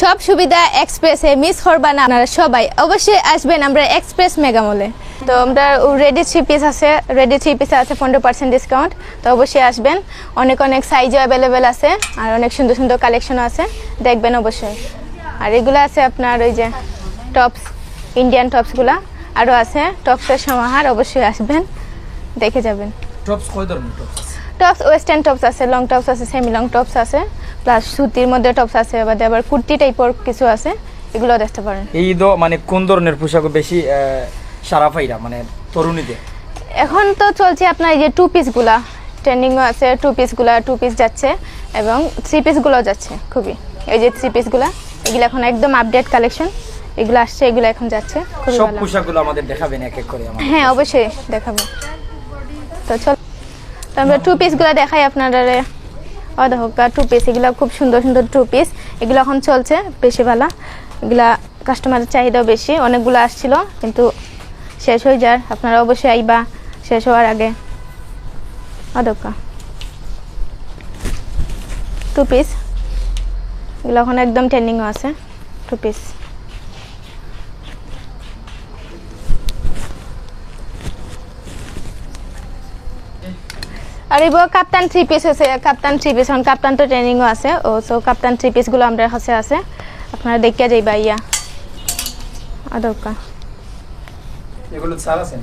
সব সুবিধা এক্সপ্রেসে মিস করবা না আপনারা সবাই অবশ্যই আসবেন আমরা এক্সপ্রেস মেগা মলে। তো আমরা রেডি 3 পিস আছে, রেডি 3 পিসে আছে 15% ডিসকাউন্ট। তো অবশ্যই আসবেন, অনেক অনেক সাইজও অ্যাভেলেবেল আছে আর অনেক সুন্দর সুন্দর কালেকশনও আছে, দেখবেন অবশ্যই। আর এগুলো আছে আপনার ওই যে টপস, ইন্ডিয়ান টপসগুলা আরও আছে, টপসের সমাহার, অবশ্যই আসবেন দেখে যাবেন। টপস কয় ধরনের টপস? টপস ওয়েস্টার্ন টপস আছে, লং টপস আছে, সেমি লং টপস আছে, প্লাস সুতির মধ্যে টপস আছে, আবার কুর্তি টাইপের কিছু আছে, এগুলো দেখতে পারেন। এই তো মানে কোন ধরনের পোশাক বেশি সারা পাইরা মানে তরুণীদের? এখন তো চলছে আপনার এই যে 2 পিসগুলা ট্রেন্ডিংও আছে, 2 পিসগুলা 2 পিস যাচ্ছে এবং 3 পিসগুলোও যাচ্ছে খুবই। এই যে 3 পিসগুলা এগুলো এখন একদম আপডেট কালেকশন, এগুলো আসছে, এগুলো এখন যাচ্ছে খুবই সব ভালো। পোশাকগুলো আমাদের দেখাবেন এক এক করে আমাদের? হ্যাঁ অবশ্যই দেখাবো। তো চল, তো আমরা 2 পিসগুলো দেখাই আপনারা। দেখো 2 পিস, এগুলো খুব সুন্দর সুন্দর 2 পিস, এগুলো এখন চলছে বেশি ভালো, এগুলা কাস্টমারের চাহিদাও বেশি, অনেকগুলো আসছিল কিন্তু শেষ হয়ে যায়, আপনারা অবশ্যই আইবা শেষ হওয়ার আগে। অদকা 2 পিস, এগুলো এখন একদম ট্রেন্ডিংও আছে 2 পিস। আর এই কাপ্তান 3 পিস আছে, কাপ্তান 3 পিস, এখন কাপ্তান তো ট্রেনিংও আছে, ও সো কাপ্তান 3 পিসগুলো আমরা কাছে আছে, আপনারা দেখিয়া যাইবা ইয়া। আদকা এগুলো ছাড় আছে?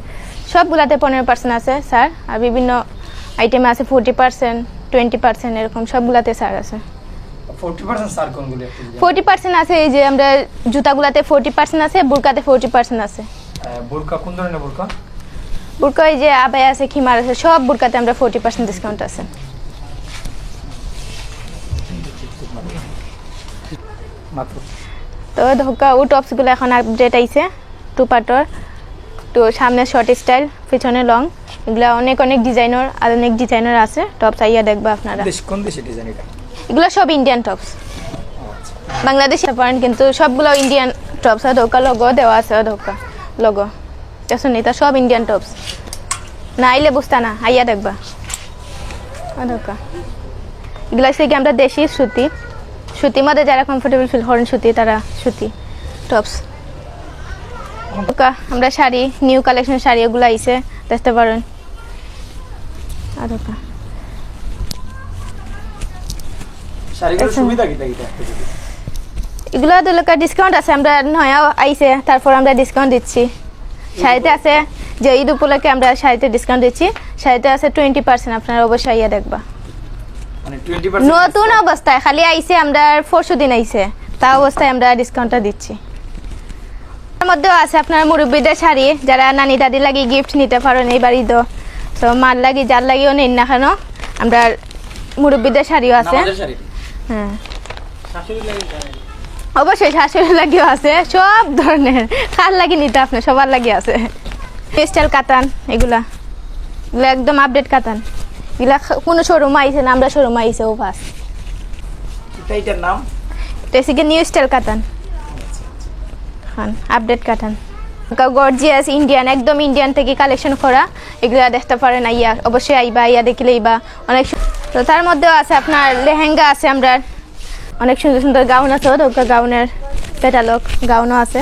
সবগুলাতে 15% আছে স্যার, আর বিভিন্ন আইটেমে আছে 40%, 20%, এরকম সবগুলাতে স্যার আছে। 40% ছাড় কোনগুলো? 40% আছে এই যে আমরা জুতাগুলাতে 40% আছে, বুরকাতে 40% আছে। বোরকা কোন ধরনের বোরকা? বুরকা এই যে আবায়া আছে, খিমার আছে, সব বুরকাতে আমরা 40% ডিসকাউন্ট আছে। মাত্র তো ধোকা ও টপসগুলো এখন আপডেট আইছে, 2 পার্টর, তো সামনে শর্ট স্টাইল, পিছনে লং, এগুলো অনেক অনেক ডিজাইনার আর অনেক ডিজাইনার আছে, টপস আইয়া দেখবা আপনারা। কোন দেশের ডিজাইন এটা? এগুলো সব ইন্ডিয়ান টপস, বাংলাদেশি পারেন কিন্তু সবগুলো ইন্ডিয়ান টপস। আর ধোকা লগো দেওয়া আছে, ধোকা লগো দেখুন, এটা সব ইন্ডিয়ান টপস, না আইলে বুঝতা না, আইয়া দেখবা। ধোকা এগুলো হচ্ছে কি আমরা দেশি সুতি, সুতির মধ্যে যারা কমফোর্টেবল ফিল করেন সুতি, তারা সুতি টপস। আমরা শাড়ি, নিউ কালেকশন শাড়ি এগুলো আইছে, দেখতে পারেন। শাড়িগুলোর সুবিধা কি এটা? এগুলো তো ডিসকাউন্ট আছে, আমরা নয়া আইছে তারপর আমরা ডিসকাউন্ট দিচ্ছি। শাড়িতে আছে যে ঈদ উপলক্ষে আমরা শাড়িতে ডিসকাউন্ট দিচ্ছি, শাড়িতে আছে 20%, আপনারা অবশ্যই আইয়া দেখবা। মানে 20% নতুন অবস্থায় খালি আইছে, আমরা 400 দিন আইছে, তা অবস্থায় আমরা ডিসকাউন্টটা দিচ্ছি। এর মধ্যেও আছে আপনার মুরব্বীদের শাড়ি, যারা নানি দাদি লাগি গিফট নিতে পারেন এই বাড়ি, তো তো মার লাগি যার লাগিও নিন না কেন, আমরা মুরব্বীদের শাড়িও আছে। হ্যাঁ অবশ্যই শাশুড়ি লাগিও আছে, সব ধরনের, কার লাগি নিতে আপনার সবার লাগি আছে। স্টাইল কাতান, এগুলা এগুলো একদম আপডেট কাতান, এগুলা কোনো শোরুম আইছে না, আমরা শোরুম আইছে ও ফার্স্ট। এটার নাম টেসিকে নিউ স্টাইল কাতান, হ্যাঁ আপডেট কাতান, গর্জিয়াস ইন্ডিয়ান, একদম ইন্ডিয়ান থেকে কালেকশন করা, এগুলা দেখতে পারেন আইয়া, অবশ্যই আইবা, আইয়া দেখলেই বা অনেক। তো তার মধ্যেও আছে আপনার লেহেঙ্গা আছে, আমরা অনেক সুন্দর সুন্দর গাউন আছে, ওটা গাউনের ক্যাটালগ গাউনও আছে,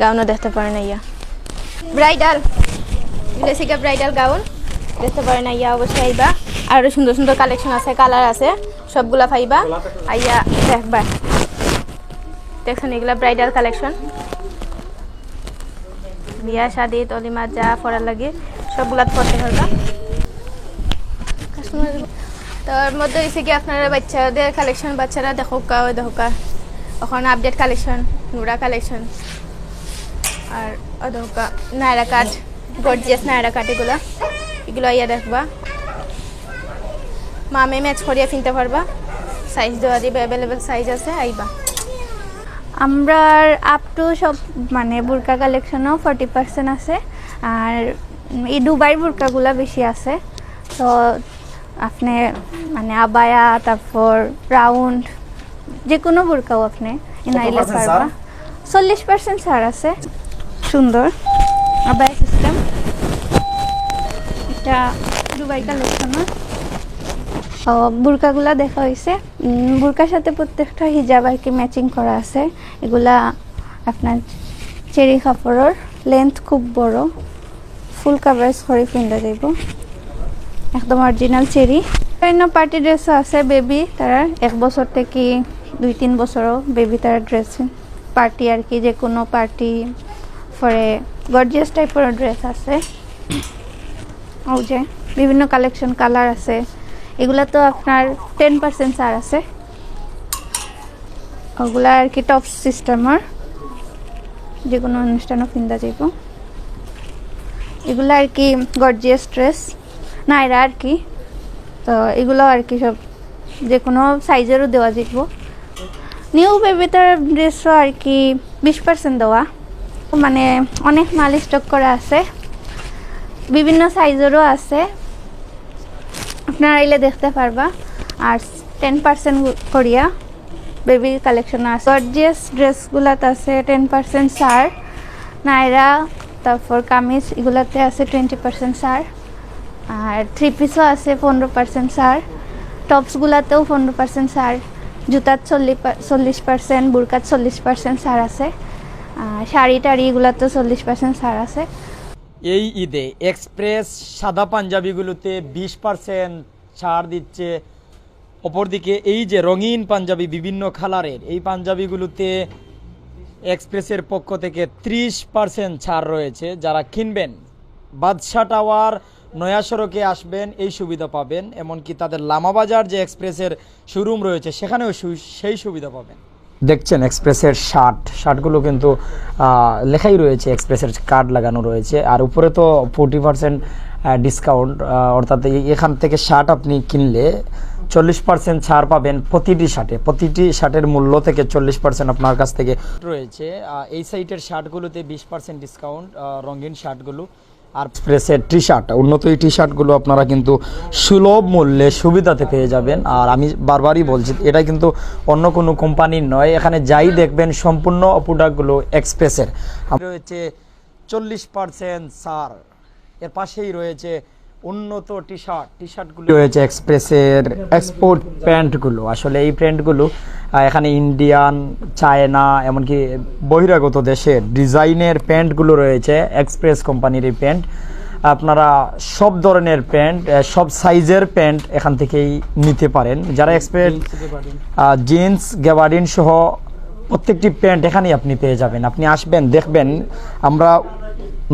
গাউনও দেখতে পারেন আইয়া। ব্রাইডাল বেসিকা ব্রাইডাল গাউন দেখতে পারেন আইয়া, অবশ্যই আইবা, আরও সুন্দর সুন্দর কালেকশন আছে, কালার আছে, সবগুলা পাইবা আইয়া দেখবা। দেখছেন এগুলা ব্রাইডাল কালেকশন, বিয়া শাদি তলিমা যা পরার লাগে সবগুলা পড়তে পারবা। তার মধ্যে হয়েছে কি আপনারা বাচ্চাদের কালেকশন, বাচ্চারা দেখোকা ওই দেখোকা, এখন আপডেট কালেকশন, নুরা কালেকশন, আর ও দেখোকা নায়রা কাট, গর্জিয়াস নায়রা কাট, এগুলো আইয়া দেখবা, মামে ম্যাচ করিয়া কিনতে পারবা, সাইজ দেওয়া দিবে, অ্যাভেলেবেল সাইজ আছে, আইবা। আমরা আপ টু সব মানে বুরকা কালেকশনও 40% আছে, আর এই দুবাই বুরকাগুলো বেশি আছে। তো আপনি মানে আবায়া, তারপর রাউন্ড, যে কোনো বুরকাও আপনি নাইলে পারবা। 40% ছাড় আছে, সুন্দর আবায়া সিস্টেম, এটা দুবাই কালেকশন। বুরকাগুলা দেখা হয়েছে, বুরকার সাথে প্রত্যেকটা হিজাব আর কি ম্যাচিং করা আছে। এগুলা আপনার চেরি কাপড়ের, লেন্থ খুব বড়, ফুল কাভারেজ করে পিন্দা যাইব, একদম অরিজিনাল চেরি। বিভিন্ন পার্টি ড্রেসও আছে বেবি, তারা 1 বছর থেকে 2-3 বছরও বেবি তারা ড্রেস পার্টি আর কি, যে কোনো পার্টি পরে গর্জিয়াস টাইপের ড্রেস আছে। ও যে বিভিন্ন কালেকশন কালার আছে, এগুলা তো আপনার 10% ছাড় আছে। ওগুলা আর কি টপ সিস্টেমের, যে কোনো অনুষ্ঠানও পিন্দা যাইব। এগুলো আর কি গর্জিয়াস ড্রেস নাইরা আর কি, তো এগুলো আর কি সব যে কোনো সাইজেরও দেওয়া যাইব। নিউ বেবিটার ড্রেসও আর কি 20% দেওয়া, মানে অনেক মাল স্টক করা আছে, বিভিন্ন সাইজেরও আছে, আপনারা এলে দেখতে পারবা। আর 10% করিয়া বেবি কালেকশন আছে। গর্জিয়াস ড্রেসগুলাতে আছে 10% ছাড়, নাইরা তারপর কামিজ এগুলাতে আছে 20% ছাড়, আর 3 পিসও আছে 15% ছাড়, টপসগুলাতেও 15% ছাড়, জুতার 40%, বুরকাত 40% ছাড় আছে, আর শাড়ি টাড়ি এগুলাতেও 40% ছাড় আছে। এই ঈদে এক্সপ্রেস সাদা পাঞ্জাবিগুলোতে 20% ছাড় দিচ্ছে। অপরদিকে এই যে রঙিন পাঞ্জাবি বিভিন্ন কালারের, এই পাঞ্জাবিগুলোতে এক্সপ্রেসের পক্ষ থেকে 30% ছাড় রয়েছে। যারা কিনবেন বাদশা টাওয়ার নয়া সড়কে আসবেন, এই সুবিধা পাবেন। এমনকি তাদের লামাবাজার যে এক্সপ্রেসের শোরুম রয়েছে সেখানেও সেই সুবিধা পাবেন। দেখছেন এক্সপ্রেসের শার্টগুলো কিন্তু লেখাই রয়েছে, এক্সপ্রেসের কার্ড লাগানো রয়েছে, আর উপরে তো 40% ডিসকাউন্ট, অর্থাৎ এখান থেকে শার্ট আপনি কিনলে 40% ছাড় পাবেন প্রতিটি শার্টের মূল্য থেকে 40% আপনার কাছ থেকে রয়েছে। এই সাইটের শার্টগুলোতে 20% ডিসকাউন্ট, রঙিন শার্টগুলো। আর এক্সপ্রেসের টি শার্ট, উন্নত এই টি শার্টগুলো আপনারা কিন্তু সুলভ মূল্যে সুবিধাতে পেয়ে যাবেন। আর আমি বারবারই বলছি, এটা কিন্তু অন্য কোনো কোম্পানির নয়, এখানে যাই দেখবেন সম্পূর্ণ প্রোডাক্টগুলো এক্সপ্রেসের। রয়েছে 40% ছাড়, এর পাশেই রয়েছে উন্নত টি শার্টগুলো রয়েছে এক্সপ্রেসের এক্সপোর্ট প্যান্টগুলো। আসলে এই প্যান্টগুলো এখানে ইন্ডিয়ান, চায়না, এমনকি বহিরাগত দেশের ডিজাইনের প্যান্টগুলো রয়েছে। এক্সপ্রেস কোম্পানির এই প্যান্ট, আপনারা সব ধরনের প্যান্ট, সব সাইজের প্যান্ট এখান থেকেই নিতে পারেন। যারা এক্সপ্রেস জিন্স, গ্যাবার্ডিন সহ প্রত্যেকটি প্যান্ট এখানেই আপনি পেয়ে যাবেন। আপনি আসবেন, দেখবেন। আমরা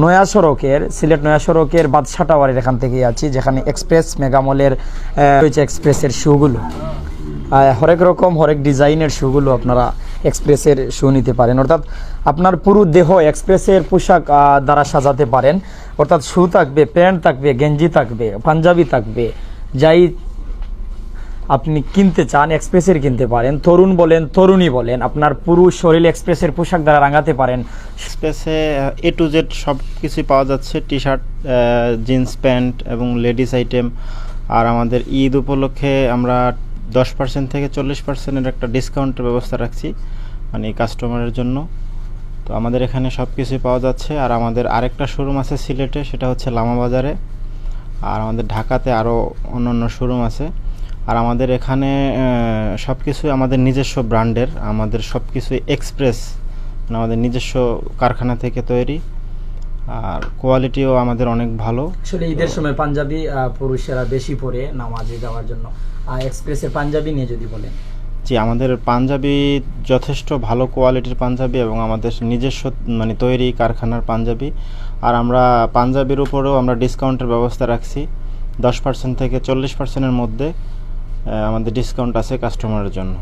নয়া সড়কের, সিলেট নয়া সড়কের বাদশা টাওয়ারের এখান থেকেই আছি, যেখানে এক্সপ্রেস মেগামলের রয়েছে এক্সপ্রেসের শুগুলো, হরেক রকম হরেক ডিজাইনের শুগুলো আপনারা এক্সপ্রেসের শু নিতে পারেন। অর্থাৎ আপনার পুরো দেহ এক্সপ্রেসের পোশাক দ্বারা সাজাতে পারেন। অর্থাৎ শু থাকবে, প্যান্ট থাকবে, গেঞ্জি থাকবে, পাঞ্জাবি থাকবে, যাই আপনি কিনতে চান এক্সপ্রেসের কিনতে পারেন। তরুণ বলেন, তরুণী বলেন, আপনার পুরো শরীর এক্সপ্রেসের পোশাক দ্বারা রাঙাতে পারেন। এক্সপ্রেসে A to Z সব কিছুই পাওয়া যাচ্ছে, টি শার্ট, জিন্স প্যান্ট এবং লেডিস আইটেম। আর আমাদের ঈদ উপলক্ষে আমরা 10% থেকে 40% একটা ডিসকাউন্টের ব্যবস্থা রাখছি, মানে কাস্টমারের জন্য। তো আমাদের এখানে সব কিছুই পাওয়া যাচ্ছে। আর আমাদের আরেকটা শোরুম আছে সিলেটে, সেটা হচ্ছে লামাবাজারে। আর আমাদের ঢাকাতে আরও অন্যান্য শোরুম আছে। আর আমাদের এখানে সব কিছুই আমাদের নিজস্ব ব্র্যান্ডের, আমাদের সব কিছুই এক্সপ্রেস, মানে আমাদের নিজস্ব কারখানা থেকে তৈরি। আর কোয়ালিটিও আমাদের অনেক ভালো। আসলে ঈদের সময় পাঞ্জাবি পুরুষেরা বেশি পরে নামাজে যাওয়ার জন্য। এক্সপ্রেসের পাঞ্জাবি নিয়ে যদি বলেন। জি, আমাদের পাঞ্জাবি যথেষ্ট ভালো কোয়ালিটির পাঞ্জাবি এবং আমাদের নিজস্ব মানে তৈরি কারখানার পাঞ্জাবি। আর আমরা পাঞ্জাবির উপরেও আমরা ডিসকাউন্টের ব্যবস্থা রাখছি, 10% থেকে 40%-এর মধ্যে আমাদের ডিসকাউন্ট আছে কাস্টমারের জন্য।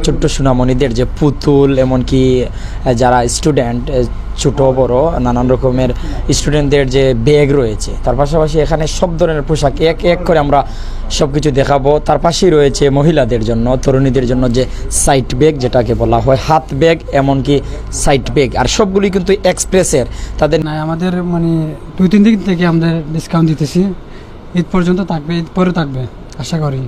ছোট্ট সোনামণিদের যে পুতুল, এমনকি যারা স্টুডেন্ট, ছোট বড় নানান রকমের স্টুডেন্টদের যে ব্যাগ রয়েছে, তার পাশাপাশি এখানে সব ধরনের পোশাক এক এক করে আমরা সব কিছু দেখাবো। তার পাশেই রয়েছে মহিলাদের জন্য, তরুণীদের জন্য যে সাইড ব্যাগ যেটাকে বলা হয়, হাত ব্যাগ, এমনকি সাইড ব্যাগ। আর সবগুলি কিন্তু এক্সপ্রেসের। তাদের আমাদের মানে 2-3 দিন থেকে আমাদের ডিসকাউন্ট দিতেছি, ঈদ পর্যন্ত থাকবে, ঈদ পরে থাকবে আশা করি।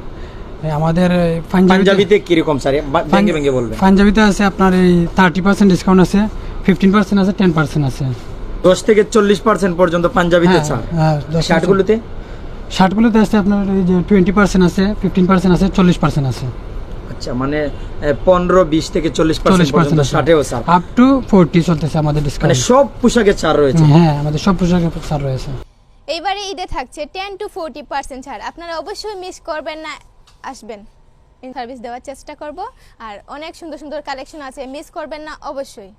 আমাদের পাঞ্জাবিতে কিরকম স্যার ভেঙে ভেঙে বলবেন? পাঞ্জাবিতে আছে আপনার এই 30% ডিসকাউন্ট আছে, 15% আছে, 10% আছে, 10 থেকে 40% পর্যন্ত পাঞ্জাবিতে ছাড়। শার্টগুলোতে শার্টগুলোতে আছে আপনার এই যে 20% আছে, 15% আছে, 40% আছে। আচ্ছা, মানে 15-20 থেকে 40% পর্যন্ত শার্টেও স্যার, আপ টু 40 চলতেছে আমাদের মানে ডিসকাউন্ট। সব পোশাকে ছাড় রয়েছে। হ্যাঁ, আমাদের সব পোশাকে ছাড় রয়েছে। এইবারে ঈদে থাকছে 10 to 40% ছাড়। আপনারা অবশ্যই মিস করবেন না, আসবেন, সার্ভিস দেওয়ার চেষ্টা করব। আর অনেক সুন্দর সুন্দর কালেকশন আছে, মিস করবেন না অবশ্যই।